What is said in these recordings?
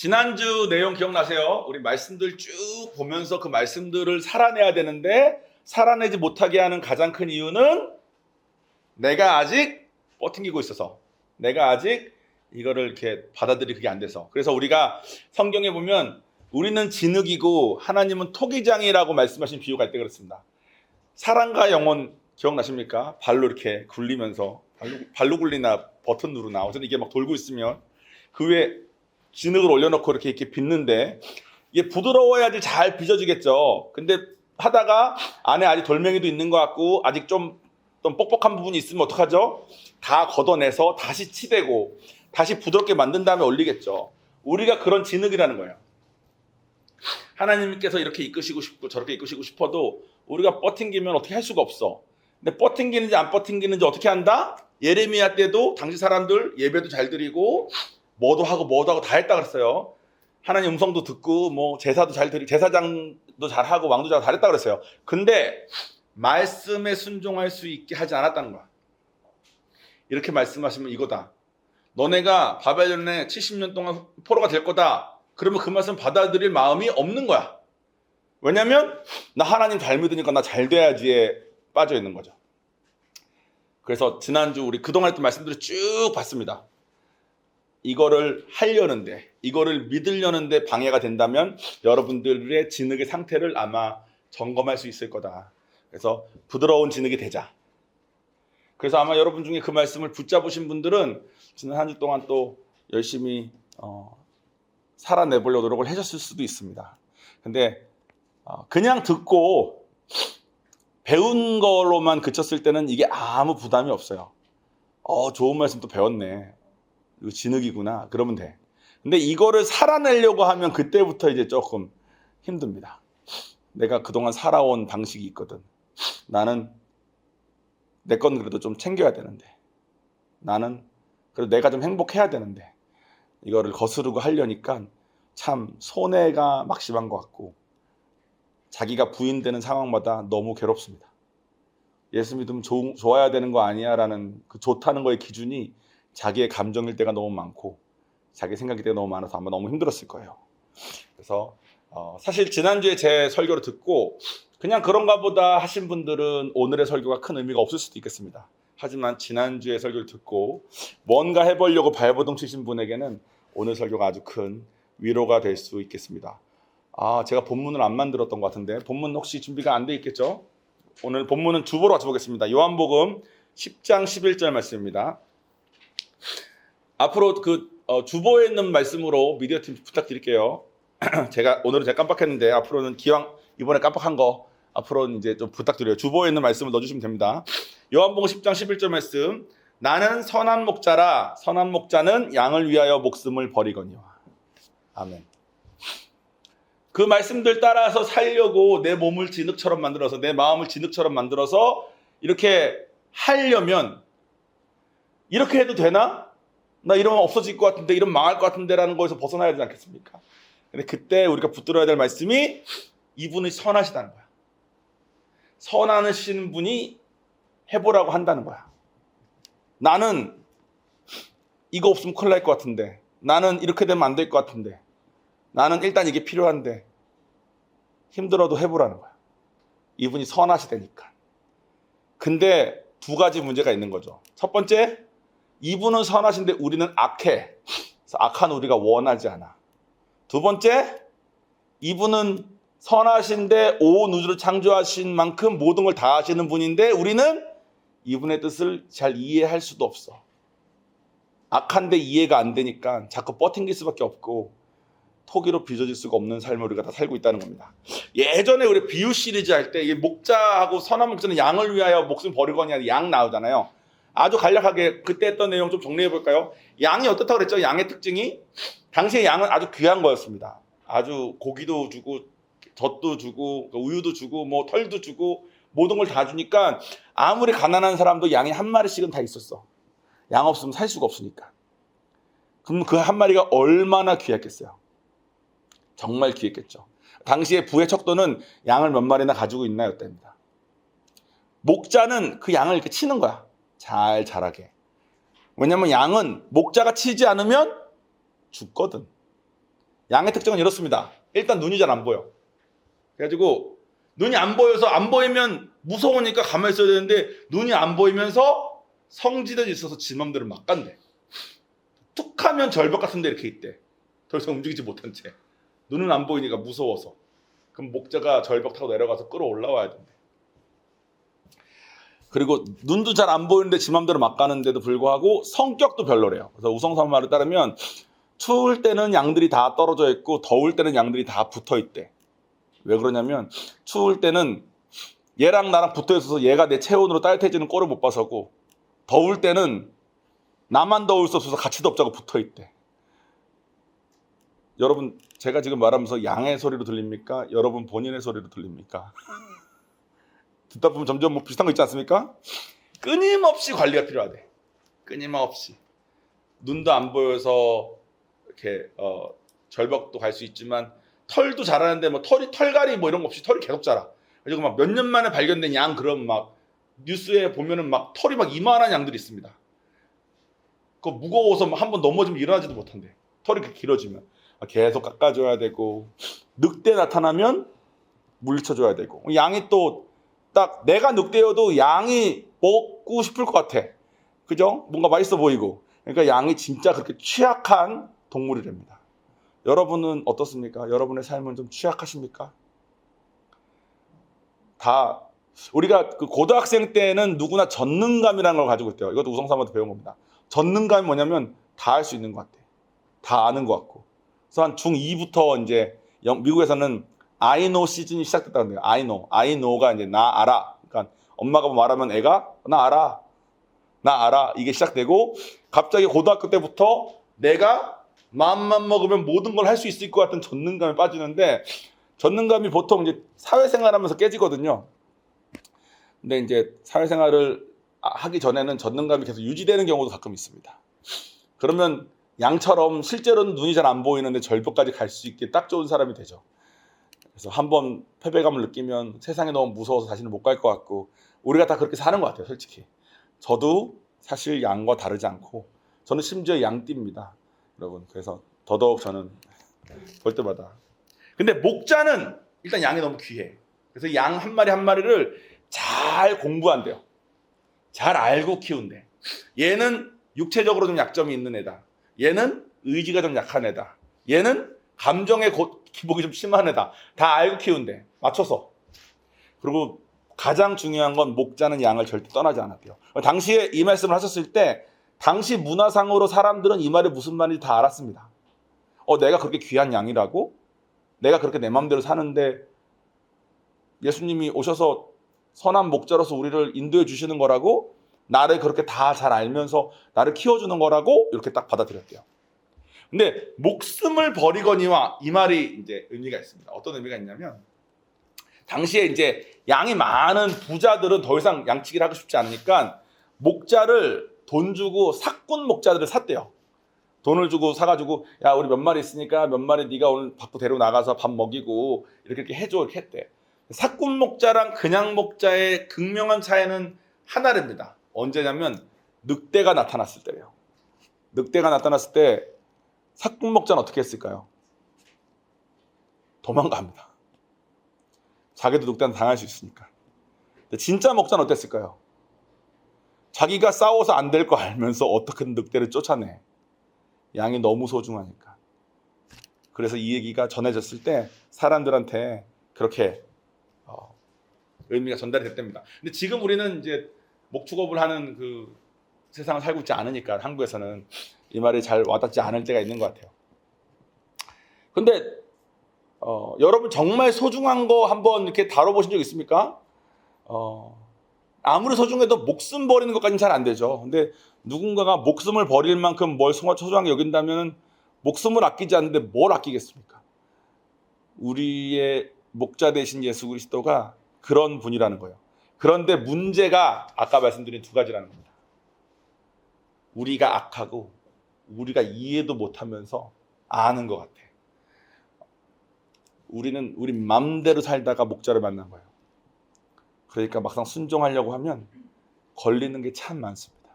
지난주 내용 기억나세요? 우리 말씀들 쭉 보면서 그 말씀들을 살아내야 되는데 살아내지 못하게 하는 가장 큰 이유는 내가 아직 버팅기고 있어서, 내가 아직 이거를 이렇게 받아들이 그게 안 돼서. 그래서 우리가 성경에 보면 우리는 진흙이고 하나님은 토기장이라고 말씀하신 비유가 할 때 그렇습니다. 사랑과 영혼 기억나십니까? 발로 이렇게 굴리면서 발로 굴리나 버튼 누르나 어쨌든 이게 막 돌고 있으면 그 위에 진흙을 올려놓고 이렇게 빚는데 이게 부드러워야지 잘 빚어지겠죠. 근데 하다가 안에 아직 돌멩이도 있는 것 같고 아직 좀 뻑뻑한 부분이 있으면 어떡하죠? 다 걷어내서 다시 치대고 다시 부드럽게 만든 다음에 올리겠죠. 우리가 그런 진흙이라는 거예요. 하나님께서 이렇게 이끄시고 싶고 저렇게 이끄시고 싶어도 우리가 버팅기면 어떻게 할 수가 없어. 근데 버팅기는지 안 버팅기는지 어떻게 한다? 예레미야 때도 당시 사람들 예배도 잘 드리고 뭐도 하고 다 했다 그랬어요. 하나님 음성도 듣고 뭐 제사도 잘 드리고 제사장도 잘하고 왕도 잘했다 그랬어요. 근데 말씀에 순종할 수 있게 하지 않았다는 거야. 이렇게 말씀하시면 이거다. 너네가 바벨론에 70년 동안 포로가 될 거다. 그러면 그 말씀 받아들일 마음이 없는 거야. 왜냐면 나 하나님 잘 믿으니까 나 잘 돼야지에 빠져 있는 거죠. 그래서 지난주 우리 그동안 했던 말씀들을 쭉 봤습니다. 이거를 하려는데, 이거를 믿으려는데 방해가 된다면 여러분들의 진흙의 상태를 아마 점검할 수 있을 거다. 그래서 부드러운 진흙이 되자. 그래서 아마 여러분 중에 그 말씀을 붙잡으신 분들은 지난 한 주 동안 또 열심히 살아내보려고 노력을 하셨을 수도 있습니다. 근데 그냥 듣고 배운 걸로만 그쳤을 때는 이게 아무 부담이 없어요. 좋은 말씀 또 배웠네. 이거 진흙이구나. 그러면 돼. 근데 이거를 살아내려고 하면 그때부터 이제 조금 힘듭니다. 내가 그동안 살아온 방식이 있거든. 나는 내 건 그래도 좀 챙겨야 되는데. 나는 그래도 내가 좀 행복해야 되는데. 이거를 거스르고 하려니까 참 손해가 막심한 것 같고 자기가 부인되는 상황마다 너무 괴롭습니다. 예수 믿으면 좋아야 되는 거 아니야 라는 그 좋다는 거의 기준이 자기의 감정일 때가 너무 많고 자기 생각일 때가 너무 많아서 아마 너무 힘들었을 거예요. 그래서 사실 지난주에 제 설교를 듣고 그냥 그런가 보다 하신 분들은 오늘의 설교가 큰 의미가 없을 수도 있겠습니다. 하지만 지난주에 설교를 듣고 뭔가 해보려고 발버둥 치신 분에게는 오늘 설교가 아주 큰 위로가 될 수 있겠습니다. 제가 본문을 안 만들었던 것 같은데 본문 혹시 준비가 안 돼 있겠죠? 오늘 본문은 주보로 같이 보겠습니다. 요한복음 10장 11절 말씀입니다. 앞으로 주보에 있는 말씀으로 미디어팀 부탁드릴게요. 오늘은 제가 깜빡했는데 앞으로는 기왕 이번에 깜빡한 거 앞으로는 이제 좀 부탁드려요. 주보에 있는 말씀을 넣어주시면 됩니다. 요한복음 10장 11절 말씀. 나는 선한 목자라 선한 목자는 양을 위하여 목숨을 버리거니와. 아멘. 그 말씀들 따라서 살려고 내 몸을 진흙처럼 만들어서 내 마음을 진흙처럼 만들어서 이렇게 하려면 이렇게 해도 되나? 나 이러면 없어질 것 같은데 이러면 망할 것 같은데 라는 거에서 벗어나야 되지 않겠습니까? 근데 그때 우리가 붙들어야 될 말씀이 이분이 선하시다는 거야. 선하신 분이 해보라고 한다는 거야. 나는 이거 없으면 큰일 날 것 같은데 나는 이렇게 되면 안 될 것 같은데 나는 일단 이게 필요한데 힘들어도 해보라는 거야. 이분이 선하시다니까. 근데 두 가지 문제가 있는 거죠. 첫 번째, 이분은 선하신데 우리는 악해. 그래서 악한 우리가 원하지 않아. 두 번째, 이분은 선하신데 온 우주를 창조하신 만큼 모든 걸 다 하시는 분인데 우리는 이분의 뜻을 잘 이해할 수도 없어. 악한데 이해가 안 되니까 자꾸 버팅길 수밖에 없고 토기로 빚어질 수가 없는 삶을 우리가 다 살고 있다는 겁니다. 예전에 우리 비유 시리즈 할 때 목자하고 선한 목자는 양을 위하여 목숨 버리거니 양 나오잖아요. 아주 간략하게 그때 했던 내용 좀 정리해 볼까요? 양이 어떻다고 그랬죠? 양의 특징이 당시에 양은 아주 귀한 거였습니다. 아주 고기도 주고 젖도 주고 우유도 주고 뭐 털도 주고 모든 걸 다 주니까 아무리 가난한 사람도 양이 한 마리씩은 다 있었어. 양 없으면 살 수가 없으니까. 그럼 그 한 마리가 얼마나 귀했겠어요? 정말 귀했겠죠. 당시에 부의 척도는 양을 몇 마리나 가지고 있나요? 때입니다. 목자는 그 양을 이렇게 치는 거야. 잘 자라게. 왜냐면 양은 목자가 치지 않으면 죽거든. 양의 특징은 이렇습니다. 일단 눈이 잘 안 보여. 그래가지고 눈이 안 보여서 안 보이면 무서우니까 가만히 있어야 되는데 눈이 안 보이면서 성지대에 있어서 지 맘대로 막 간대. 툭 하면 절벽 같은 데 이렇게 있대. 더 이상 움직이지 못한 채. 눈은 안 보이니까 무서워서. 그럼 목자가 절벽 타고 내려가서 끌어올라와야 된대. 그리고 눈도 잘 안 보이는데 지 맘대로 막 가는데도 불구하고 성격도 별로래요. 그래서 우성산 말에 따르면 추울 때는 양들이 다 떨어져 있고 더울 때는 양들이 다 붙어 있대. 왜 그러냐면 추울 때는 얘랑 나랑 붙어 있어서 얘가 내 체온으로 따뜻해지는 꼴을 못 봐서고, 더울 때는 나만 더울 수 없어서 같이 덥자고 붙어 있대. 여러분, 제가 지금 말하면서 양의 소리로 들립니까? 여러분 본인의 소리로 들립니까? 듣다 보면 점점 뭐 비슷한 거 있지 않습니까? 끊임없이 관리가 필요하대. 끊임없이. 눈도 안 보여서 이렇게 절벽도 갈 수 있지만 털도 자라는데 뭐 털갈이 뭐 이런 거 없이 털이 계속 자라. 그리고 막 몇 년 만에 발견된 양, 그럼 막 뉴스에 보면은 막 털이 막 이만한 양들이 있습니다. 그거 무거워서 한번 넘어지면 일어나지도 못한대. 털이 그렇게 길어지면 계속 깎아줘야 되고, 늑대 나타나면 물리쳐줘야 되고, 양이 또 딱 내가 늑대여도 양이 먹고 싶을 것 같아. 그죠? 뭔가 맛있어 보이고. 그러니까 양이 진짜 그렇게 취약한 동물이랍니다. 여러분은 어떻습니까? 여러분의 삶은 좀 취약하십니까? 다 우리가 그 고등학생 때는 누구나 전능감이라는 걸 가지고 있대요. 이것도 우성삼한테 배운 겁니다. 전능감이 뭐냐면 다 할 수 있는 것 같아. 다 아는 것 같고. 그래서 한 중2부터 이제 미국에서는 I know 시즌이 시작됐다는 거예요. I know가 이제 나 알아. 그러니까 엄마가 뭐 말하면 애가 나 알아. 나 알아. 이게 시작되고, 갑자기 고등학교 때부터 내가 마음만 먹으면 모든 걸 할 수 있을 것 같은 전능감에 빠지는데, 전능감이 보통 이제 사회생활하면서 깨지거든요. 근데 이제 사회생활을 하기 전에는 전능감이 계속 유지되는 경우도 가끔 있습니다. 그러면 양처럼 실제로는 눈이 잘 안 보이는데 절벽까지 갈 수 있게 딱 좋은 사람이 되죠. 그래서 한번 패배감을 느끼면 세상이 너무 무서워서 다시는 못 갈 것 같고, 우리가 다 그렇게 사는 것 같아요, 솔직히. 저도 사실 양과 다르지 않고, 저는 심지어 양띠입니다, 여러분. 그래서 더더욱 저는 볼 때마다. 근데 목자는 일단 양이 너무 귀해. 그래서 양 한 마리 한 마리를 잘 공부한대요. 잘 알고 키운대. 얘는 육체적으로 좀 약점이 있는 애다. 얘는 의지가 좀 약한 애다. 얘는 감정의 기복이 좀 심한 애다. 다 알고 키운대. 맞춰서. 그리고 가장 중요한 건 목자는 양을 절대 떠나지 않았대요. 당시에 이 말씀을 하셨을 때 당시 문화상으로 사람들은 이 말이 무슨 말인지 다 알았습니다. 내가 그렇게 귀한 양이라고? 내가 그렇게 내 마음대로 사는데 예수님이 오셔서 선한 목자로서 우리를 인도해 주시는 거라고? 나를 그렇게 다 잘 알면서 나를 키워주는 거라고? 이렇게 딱 받아들였대요. 근데 목숨을 버리거니와 이 말이 이제 의미가 있습니다. 어떤 의미가 있냐면, 당시에 이제 양이 많은 부자들은 더 이상 양치기를 하고 싶지 않으니까 목자를 돈 주고 사꾼 목자들을 샀대요. 돈을 주고 사가지고, 야, 우리 몇 마리 있으니까 몇 마리 네가 오늘 밖으로 데리고 나가서 밥 먹이고 이렇게 해줘, 이렇게 했대. 사꾼 목자랑 그냥 목자의 극명한 차이는 하나랍니다. 언제냐면 늑대가 나타났을 때예요. 늑대가 나타났을 때 사꾼 목자는 어떻게 했을까요? 도망갑니다. 자기도 늑대한테 당할 수 있으니까. 근데 진짜 목자는 어땠을까요? 자기가 싸워서 안 될 거 알면서 어떻게든 늑대를 쫓아내. 양이 너무 소중하니까. 그래서 이 얘기가 전해졌을 때 사람들한테 그렇게 의미가 전달이 됐답니다. 근데 지금 우리는 이제 목축업을 하는 그 세상을 살고 있지 않으니까 한국에서는 이 말이 잘 와닿지 않을 때가 있는 것 같아요. 근데 여러분 정말 소중한 거 한번 이렇게 다뤄보신 적 있습니까? 아무리 소중해도 목숨 버리는 것까지는 잘 안 되죠. 근데 누군가가 목숨을 버릴 만큼 뭘 소중하게 여긴다면 목숨을 아끼지 않는데 뭘 아끼겠습니까? 우리의 목자 되신 예수 그리스도가 그런 분이라는 거예요. 그런데 문제가 아까 말씀드린 두 가지라는 겁니다. 우리가 악하고 우리가 이해도 못하면서 아는 것 같아. 우리는 우리 맘대로 살다가 목자를 만난 거예요. 그러니까 막상 순종하려고 하면 걸리는 게 참 많습니다.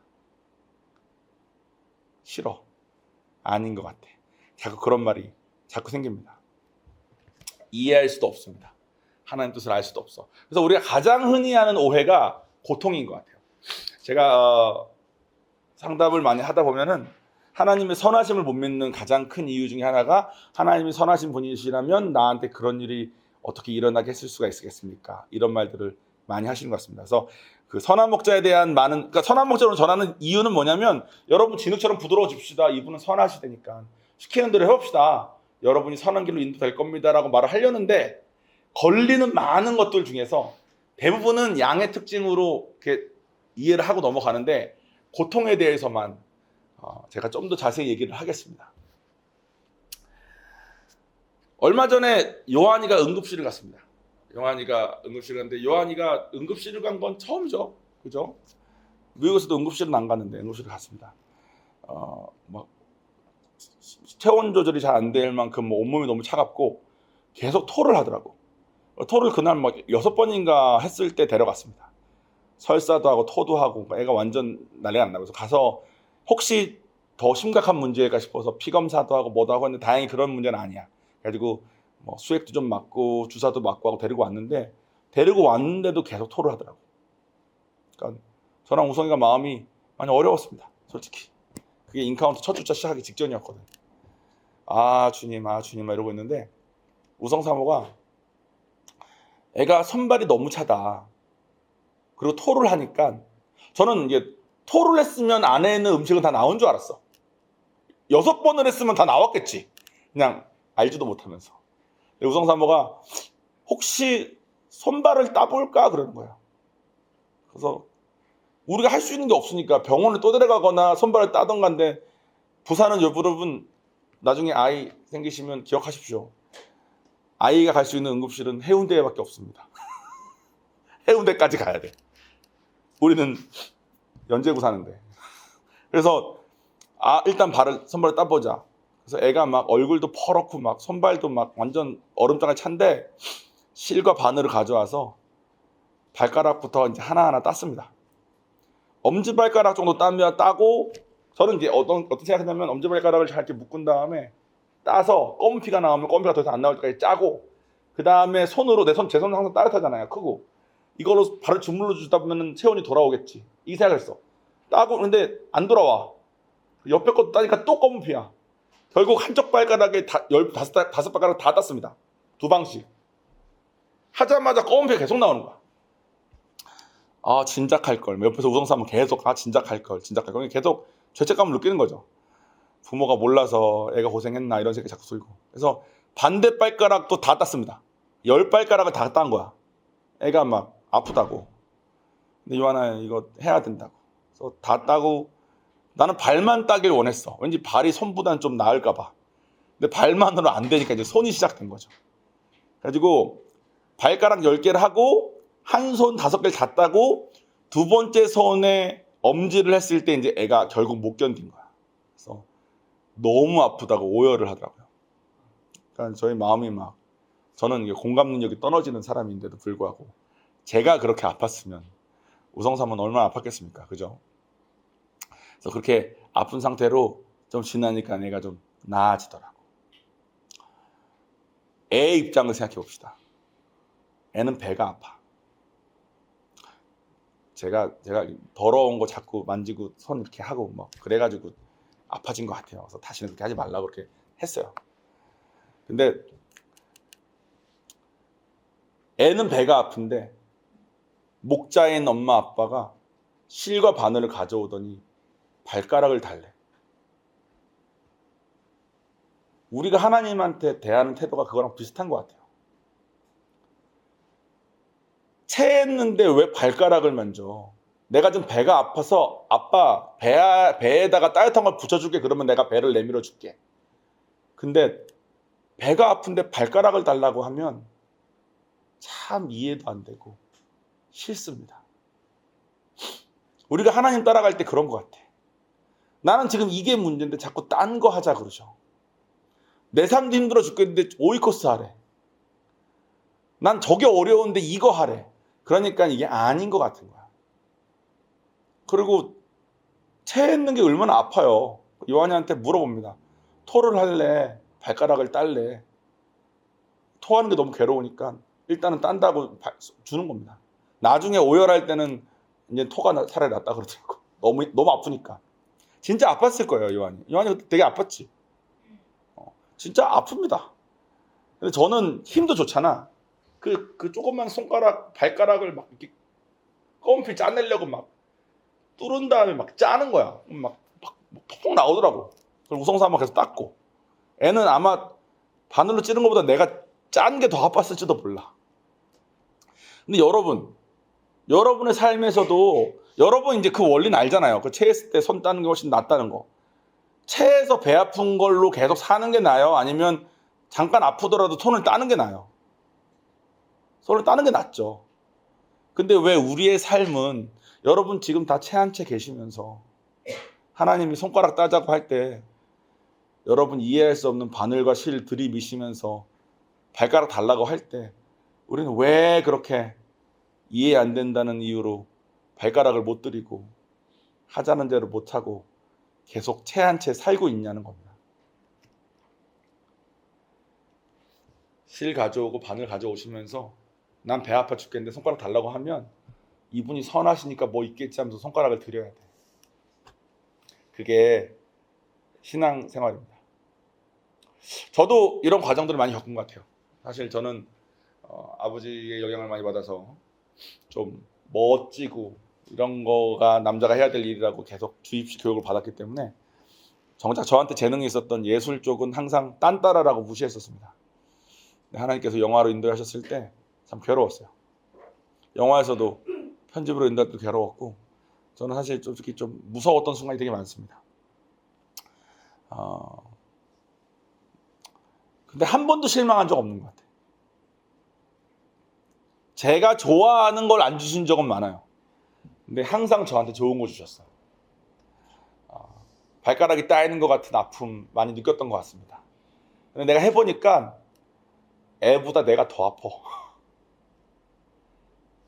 싫어. 아닌 것 같아. 자꾸 그런 말이 자꾸 생깁니다. 이해할 수도 없습니다. 하나님 뜻을 알 수도 없어. 그래서 우리가 가장 흔히 하는 오해가 고통인 것 같아요. 제가 상담을 많이 하다 보면은 하나님의 선하심을 못 믿는 가장 큰 이유 중에 하나가 하나님이 선하신 분이시라면 나한테 그런 일이 어떻게 일어나게 했을 수가 있겠습니까? 이런 말들을 많이 하시는 것 같습니다. 그래서 그 선한 목자에 대한 많은, 그러니까 선한 목자로 전하는 이유는 뭐냐면 여러분 진흙처럼 부드러워집시다. 이분은 선하시다니까. 시키는 대로 해봅시다. 여러분이 선한 길로 인도될 겁니다라고 말을 하려는데 걸리는 많은 것들 중에서 대부분은 양의 특징으로 이렇게 이해를 하고 넘어가는데 고통에 대해서만 제가 좀 더 자세히 얘기를 하겠습니다. 얼마 전에 요한이가 응급실을 갔습니다. 요한이가 응급실을 갔는데 요한이가 응급실을 간 건 처음이죠. 그죠? 미국에서도 응급실은 안 갔는데 응급실을 갔습니다. 막 체온 조절이 잘 안 될 만큼 온몸이 너무 차갑고 계속 토를 하더라고. 토를 그날 막 6번인가 했을 때 데려갔습니다. 설사도 하고 토도 하고 애가 완전 난리가 안 나고 가서 혹시 더 심각한 문제일까 싶어서 피 검사도 하고 뭐도 하고 했는데 다행히 그런 문제는 아니야. 그래가지고 뭐 수액도 좀 맞고 주사도 맞고 하고 데리고 왔는데도 계속 토를 하더라고. 그러니까 저랑 우성이가 마음이 많이 어려웠습니다. 솔직히. 그게 인카운트 첫 주차 시작하기 직전이었거든. 아 주님 이러고 있는데 우성 사모가 애가 손발이 너무 차다. 그리고 토를 하니까 저는 이게 토를 했으면 안에 있는 음식은 다 나온 줄 알았어. 6번을 했으면 다 나왔겠지. 그냥 알지도 못하면서. 우성 사모가 혹시 손발을 따볼까 그러는 거야. 그래서 우리가 할 수 있는 게 없으니까 병원에 또 데려가거나 손발을 따던가인데 부산은 여러분 나중에 아이 생기시면 기억하십시오. 아이가 갈 수 있는 응급실은 해운대밖에 없습니다. 해운대까지 가야 돼. 우리는 연제구 사는데. 그래서 일단 손발을 따보자. 그래서 애가 막 얼굴도 퍼렇고 막 손발도 막 완전 얼음장에 찬데 실과 바늘을 가져와서 발가락부터 이제 하나하나 땄습니다. 엄지발가락 정도 따고 저는 이제 어떤 생각했냐면 엄지발가락을 잘 이렇게 묶은 다음에 따서 검은 피가 나오면 검은 피가 더 이상 안 나올 때까지 짜고 그 다음에 손으로 제 손은 항상 따뜻하잖아요. 크고 이걸로 발을 주물러 주다 보면 체온이 돌아오겠지. 이 생각을 했어. 따고 근데 안 돌아와. 옆에 것도 따니까 또 검은 피야. 결국 한쪽 발가락에 5발가락 다 땄습니다. 2방씩. 하자마자 검은 피가 계속 나오는 거야. 진작할 걸. 옆에서 우성삼은 계속 진작할 걸. 계속 죄책감을 느끼는 거죠. 부모가 몰라서 애가 고생했나 이런 생각이 자꾸 들고. 그래서 반대 발가락도 다 땄습니다. 10발가락을 다 딴 거야. 애가 막 아프다고. 근데 요한아 이거 해야 된다고. 그래서 다 따고 나는 발만 따길 원했어. 왠지 발이 손보다는 좀 나을까 봐. 근데 발만으로 안 되니까 이제 손이 시작된 거죠. 그래가지고 발가락 10개를 하고 한 손 5개를 다 따고 2번째 손에 엄지를 했을 때 이제 애가 결국 못 견딘 거야. 그래서 너무 아프다고 오열을 하더라고요. 그러니까 저희 마음이 막 저는 이게 공감 능력이 떨어지는 사람인데도 불구하고 제가 그렇게 아팠으면 우성삼은 얼마나 아팠겠습니까? 그죠? 그래서 그렇게 아픈 상태로 좀 지나니까 애가 좀 나아지더라고. 애의 입장을 생각해 봅시다. 애는 배가 아파. 제가 더러운 거 자꾸 만지고 손 이렇게 하고 막 그래가지고 아파진 것 같아요. 그래서 다시는 그렇게 하지 말라고 그렇게 했어요. 근데 애는 배가 아픈데 목자인 엄마 아빠가 실과 바늘을 가져오더니 발가락을 달래. 우리가 하나님한테 대하는 태도가 그거랑 비슷한 것 같아요. 체했는데 왜 발가락을 만져? 내가 좀 배가 아파서 아빠 배에다가 따뜻한 걸 붙여줄게. 그러면 내가 배를 내밀어 줄게. 근데 배가 아픈데 발가락을 달라고 하면 참 이해도 안 되고 싫습니다. 우리가 하나님 따라갈 때 그런 것 같아. 나는 지금 이게 문제인데 자꾸 딴 거 하자 그러죠. 내 삶도 힘들어 죽겠는데 오이코스 하래. 난 저게 어려운데 이거 하래. 그러니까 이게 아닌 것 같은 거야. 그리고 체했는 게 얼마나 아파요. 요한이한테 물어봅니다. 토를 할래? 발가락을 딸래. 토하는 게 너무 괴로우니까 일단은 딴다고 주는 겁니다. 나중에 오열할 때는 이제 토가 차라리 낫다 그러더라고. 너무 아프니까. 진짜 아팠을 거예요, 요한이 되게 아팠지. 진짜 아픕니다. 근데 저는 힘도 좋잖아. 그 조그만 발가락을 막 이렇게 껌필 짜내려고 막 뚫은 다음에 막 짜는 거야. 막 푹 나오더라고. 그걸 우성삼아 계속 닦고. 애는 아마 바늘로 찌른 것보다 내가 짠 게 더 아팠을지도 몰라. 근데 여러분의 삶에서도 여러분 이제 그 원리는 알잖아요. 그 체했을 때 손 따는 게 훨씬 낫다는 거. 체해서 배 아픈 걸로 계속 사는 게 나아요? 아니면 잠깐 아프더라도 손을 따는 게 나아요? 손을 따는 게 낫죠. 근데 왜 우리의 삶은 여러분 지금 다 채 한 채 계시면서 하나님이 손가락 따자고 할 때 여러분 이해할 수 없는 바늘과 실 들이미시면서 발가락 달라고 할 때 우리는 왜 그렇게 이해 안 된다는 이유로 발가락을 못 들이고 하자는 대로 못하고 계속 채 한 채 살고 있냐는 겁니다. 실 가져오고 바늘 가져오시면서 난 배 아파 죽겠는데 손가락 달라고 하면 이분이 선하시니까 뭐 있겠지 하면서 손가락을 드려야 돼. 그게 신앙생활입니다. 저도 이런 과정들을 많이 겪은 것 같아요. 사실 저는 아버지의 영향을 많이 받아서 좀 멋지고 이런 거가 남자가 해야 될 일이라고 계속 주입식 교육을 받았기 때문에 정작 저한테 재능이 있었던 예술 쪽은 항상 딴따라라고 무시했었습니다. 하나님께서 영화로 인도하셨을 때 참 괴로웠어요. 영화에서도 편집으로 인도할 때 괴로웠고 저는 사실 솔직히 좀 무서웠던 순간이 되게 많습니다. 근데 한 번도 실망한 적 없는 것 같아요. 제가 좋아하는 걸 안 주신 적은 많아요. 근데 항상 저한테 좋은 거 주셨어요. 발가락이 따이는 것 같은 아픔 많이 느꼈던 것 같습니다. 근데 내가 해보니까 애보다 내가 더 아파.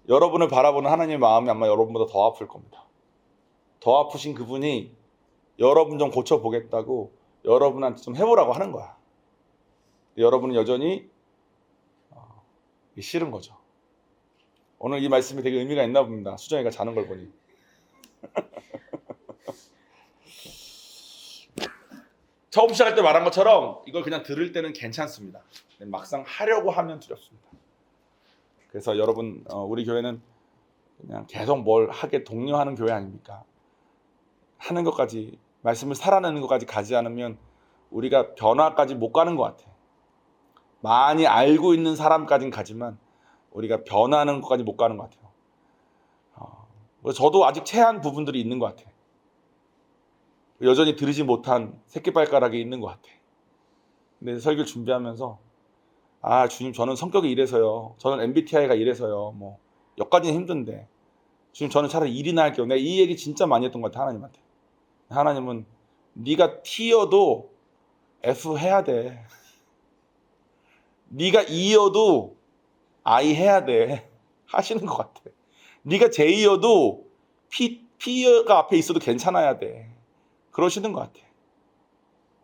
여러분을 바라보는 하나님의 마음이 아마 여러분보다 더 아플 겁니다. 더 아프신 그분이 여러분 좀 고쳐보겠다고 여러분한테 좀 해보라고 하는 거야. 여러분은 여전히 싫은 거죠. 오늘 이 말씀이 되게 의미가 있나 봅니다. 수정이가 자는 걸 보니. 처음 시작할 때 말한 것처럼 이걸 그냥 들을 때는 괜찮습니다. 막상 하려고 하면 두렵습니다. 그래서 여러분 우리 교회는 그냥 계속 뭘 하게 독려하는 교회 아닙니까? 하는 것까지 말씀을 살아내는 것까지 가지 않으면 우리가 변화까지 못 가는 것 같아. 많이 알고 있는 사람까지는 가지만 우리가 변하는 것까지 못 가는 것 같아요. 저도 아직 체한 부분들이 있는 것 같아. 여전히 들이지 못한 새끼발가락이 있는 것 같아. 근데 설교를 준비하면서 주님 저는 성격이 이래서요. 저는 MBTI가 이래서요. 뭐 여기까지는 힘든데 주님 저는 차라리 일이나 할게요. 내가 이 얘기 진짜 많이 했던 것 같아 하나님한테. 하나님은 네가 T여도 F 해야 돼. 네가 E여도 I 해야 돼. 하시는 것 같아. 네가 J여도 P가 앞에 있어도 괜찮아야 돼. 그러시는 것 같아.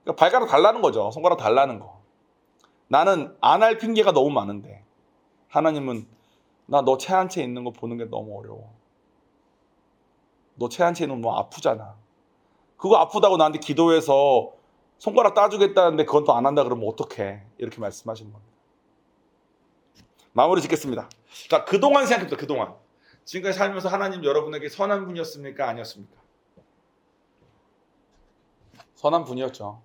그러니까 발가락 달라는 거죠. 손가락 달라는 거. 나는 안 할 핑계가 너무 많은데 하나님은 나 너 채 한 채 있는 거 보는 게 너무 어려워. 너 채 한 채 있는 거 너무 아프잖아. 그거 아프다고 나한테 기도해서 손가락 따주겠다는데 그건 또 안 한다 그러면 어떡해. 이렇게 말씀하시는 겁니다. 마무리 짓겠습니다. 자, 그동안 생각해보자. 그동안 지금까지 살면서 하나님 여러분에게 선한 분이었습니까? 아니었습니까? 선한 분이었죠.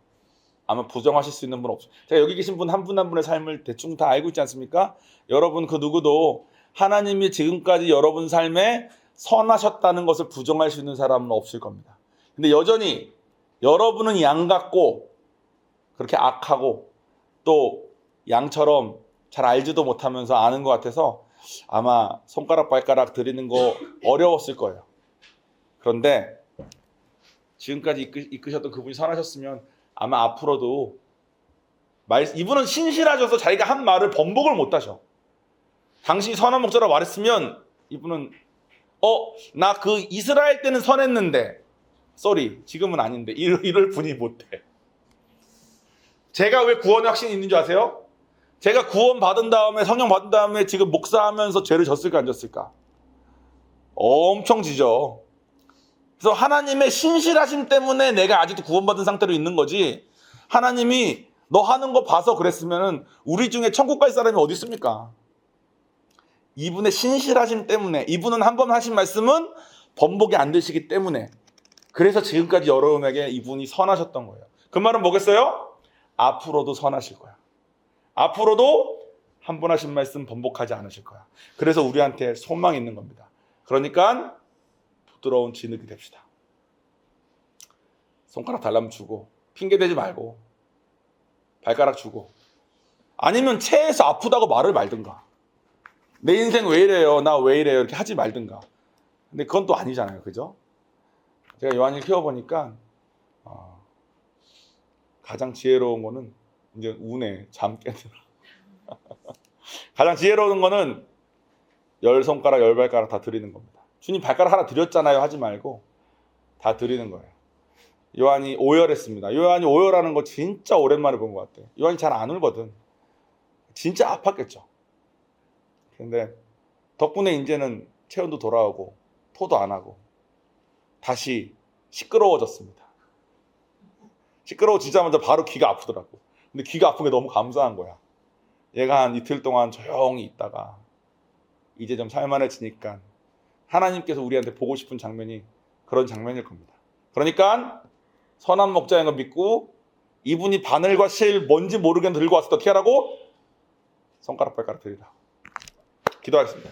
아마 부정하실 수 있는 분 없어요. 제가 여기 계신 분 한 분 한 분의 삶을 대충 다 알고 있지 않습니까? 여러분 그 누구도 하나님이 지금까지 여러분 삶에 선하셨다는 것을 부정할 수 있는 사람은 없을 겁니다. 근데 여전히 여러분은 양 같고 그렇게 악하고 또 양처럼 잘 알지도 못하면서 아는 것 같아서 아마 손가락 발가락 드리는 거 어려웠을 거예요. 그런데 지금까지 이끄셨던 그분이 선하셨으면 아마 앞으로도 이분은 신실하셔서 자기가 한 말을 번복을 못 하셔. 당신이 선한 목자라고 말했으면 이분은 나 그 이스라엘 때는 선했는데 지금은 아닌데 이럴 분이 못해. 제가 왜 구원의 확신이 있는 줄 아세요? 제가 구원 받은 다음에 성령 받은 다음에 지금 목사하면서 죄를 졌을까 안 졌을까? 엄청 지죠. 그래서 하나님의 신실하심 때문에 내가 아직도 구원받은 상태로 있는 거지, 하나님이 너 하는 거 봐서 그랬으면 우리 중에 천국 갈 사람이 어디 있습니까? 이분의 신실하심 때문에, 이분은 한 번 하신 말씀은 번복이 안 되시기 때문에, 그래서 지금까지 여러분에게 이분이 선하셨던 거예요. 그 말은 뭐겠어요? 앞으로도 선하실 거야. 앞으로도 한 번 하신 말씀 번복하지 않으실 거야. 그래서 우리한테 소망이 있는 겁니다. 그러니까 부드러운 진흙이 됩시다. 손가락 달라면 주고, 핑계대지 말고, 발가락 주고, 아니면 체해서 아프다고 말을 말든가, 내 인생 왜 이래요, 나 왜 이래요, 이렇게 하지 말든가. 근데 그건 또 아니잖아요, 그죠? 제가 요한이를 키워보니까 가장 지혜로운 거는 이제 운에 잠 깨느라 가장 지혜로운 거는 10손가락 10발가락 다 드리는 겁니다. 주님 발가락 하나 드렸잖아요 하지 말고 다 드리는 거예요. 요한이 오열했습니다. 요한이 오열하는 거 진짜 오랜만에 본 것 같아요. 요한이 잘 안 울거든. 진짜 아팠겠죠. 근데 덕분에 이제는 체온도 돌아오고 토도 안 하고 다시 시끄러워졌습니다. 시끄러워지자마자 바로 귀가 아프더라고. 근데 귀가 아픈 게 너무 감사한 거야. 얘가 한 이틀 동안 조용히 있다가 이제 좀 살만해지니까 하나님께서 우리한테 보고 싶은 장면이 그런 장면일 겁니다. 그러니까 선한 목자인 거 믿고, 이분이 바늘과 실 뭔지 모르겠는데 들고 왔을 때 어떻게 하라고? 손가락 발가락 들이라. 기도하겠습니다.